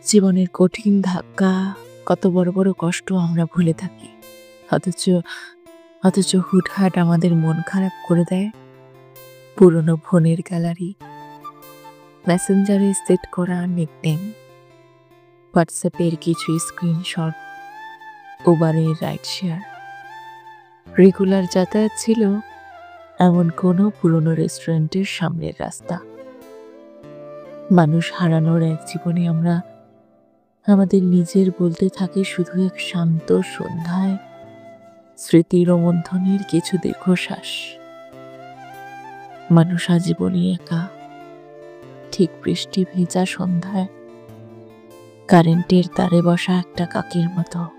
জীবনের কঠিন ধাক্কা, কত বড় বড় কষ্ট আমরা ভুলে থাকি। অথচ অথচ হুটহাট আমাদের মন খারাপ করে দেয় পুরনো ফোনের গ্যালারি, মেসেঞ্জারে সেট করা নিকনেম, হোয়াটসঅ্যাপের কিছু স্ক্রিনশট, উবারের রাইড শেয়ার। রেগুলার যাতায়াত ছিল এমন কোনো পুরনো রেস্টুরেন্টের সামনের রাস্তা। মানুষ হারানোর এক জীবনে আমরা আমাদের নিজের বলতে থাকি শুধু এক শান্ত সন্ধ্যায়, স্মৃতি রোমন্থনের কিছু দীর্ঘশ্বাস। মানুষ আজীবনই একা, ঠিক বৃষ্টি ভেজা সন্ধ্যায় কারেন্টের তারে বসা একটা কাকের মতো।